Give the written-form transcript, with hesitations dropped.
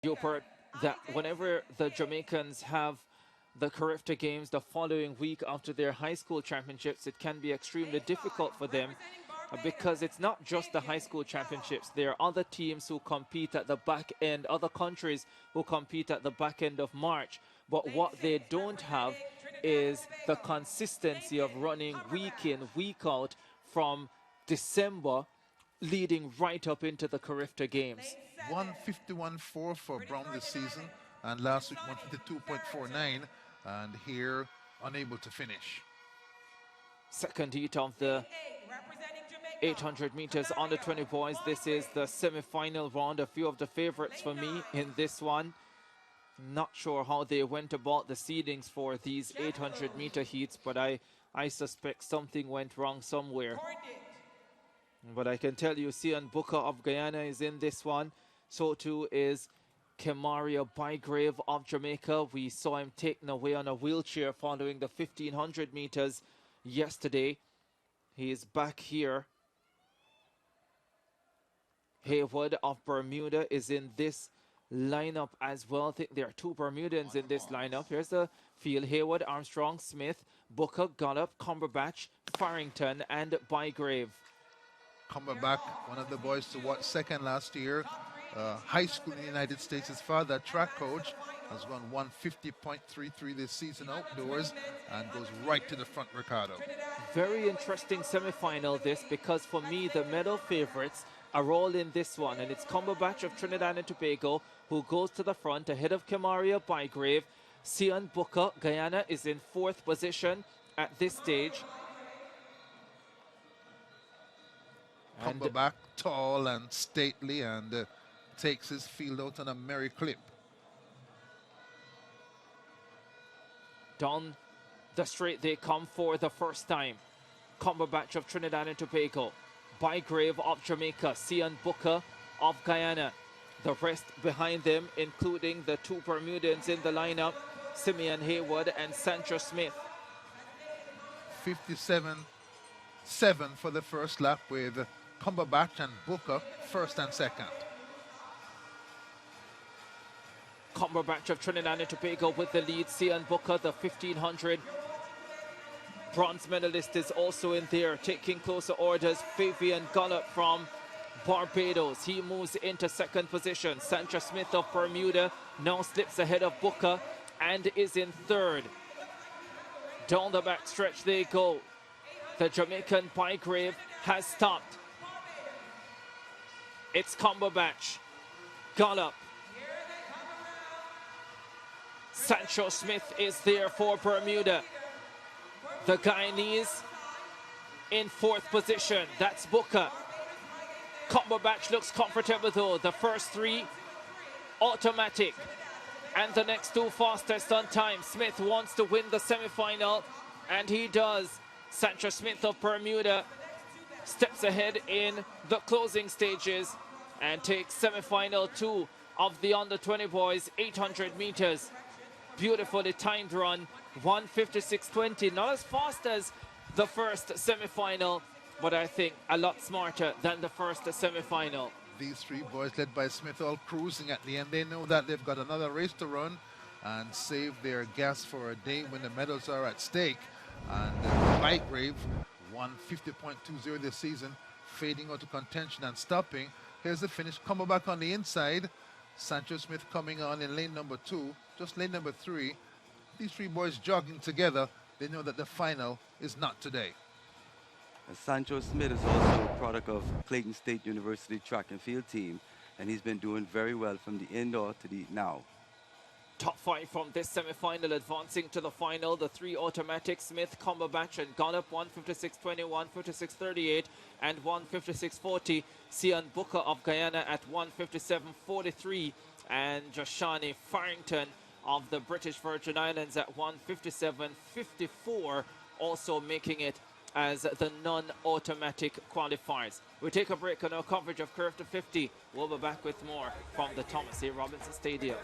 Rupert, that whenever the Jamaicans have the CARIFTA games the following week after their high school championships, it can be extremely difficult for them because it's not just the high school championships. There are other teams who compete at the back end, other countries who compete at the back end of March. But what they don't have is the consistency of running week in, week out from December leading right up into the CARIFTA games. 151.4 for Brown this season, and last week 152.49, and here unable to finish. Second heat of the 800 meters under 20 boys. This is the semi-final round. A few of the favorites for me in this one. Not sure how they went about the seedings for these 800 meter heats, but I suspect something went wrong somewhere. But I can tell you, CEEN Booker of Guyana is in this one. So too is Kemaria Bygrave of Jamaica. We saw him taken away on a wheelchair following the 1500 meters yesterday. He is back here. Haywood of Bermuda is in this lineup as well. I think there are two Bermudans in this lineup. Here's the field. Haywood, Armstrong, Smith, Booker, Gollop, Cumberbatch, Farrington, and Bygrave. Cumberbatch, one of the boys to watch second last year. High school in the United States. His father, track coach, has gone 150.33 this season outdoors and goes right to the front, Ricardo. Very interesting semi-final this, because for me the medal favorites are all in this one, and it's Cumberbatch of Trinidad and Tobago who goes to the front ahead of Kemaria Bygrave. CEEN Booker, Guyana, is in fourth position at this stage. Cumberbatch, tall and stately, and takes his field out on a merry clip. Down the straight they come for the first time. Cumberbatch of Trinidad and Tobago, Bygrave of Jamaica, CEEN Booker of Guyana. The rest behind them, including the two Bermudans in the lineup, Simeon Haywood and Sancho Smith. 57.7 for the first lap, with Cumberbatch and Booker first and second. Cumberbatch of Trinidad and Tobago with the lead. CEEN Booker, the 1500 bronze medalist, is also in there. Taking closer orders, Fabian Gollop from Barbados. He moves into second position. Sancho Smith of Bermuda now slips ahead of Booker and is in third. Down the back stretch they go. The Jamaican Bygrave has stopped. It's Cumberbatch, Gollop. Sancho Smith is there for Bermuda. The Guyanese in fourth position. That's Booker. Cumberbatch looks comfortable though. The first three automatic, and the next two fastest on time. Smith wants to win the semi-final, and he does. Sancho Smith of Bermuda steps ahead in the closing stages and takes semi-final 2 of the under-20 boys 800 meters. Beautifully timed run, 1:56.20. Not as fast as the first semi-final, but I think a lot smarter than the first semi-final. These three boys, led by Smith, all cruising at the end. They know that they've got another race to run and save their gas for a day when the medals are at stake. And Bygrave, 150.20 this season, fading out of contention and stopping. Here's the finish. Cumberbatch on the inside. Sancho Smith coming on in lane number 2, just lane number 3. These three boys jogging together. They know that the final is not today. Sancho Smith is also a product of Clayton State University track and field team, and he's been doing very well from the indoor to the now. Top 5 from this semi-final advancing to the final. The three automatics, Smith, Cumberbatch, and Gollop, 1:56.20, 1:56.38, and 1:56.40. CEEN Booker of Guyana at 1:57.43, and Joshani Farrington of the British Virgin Islands at 1:57.54, also making it as the non-automatic qualifiers. We take a break on our coverage of CARIFTA50. We'll be back with more from the Thomas A. Robinson Stadium.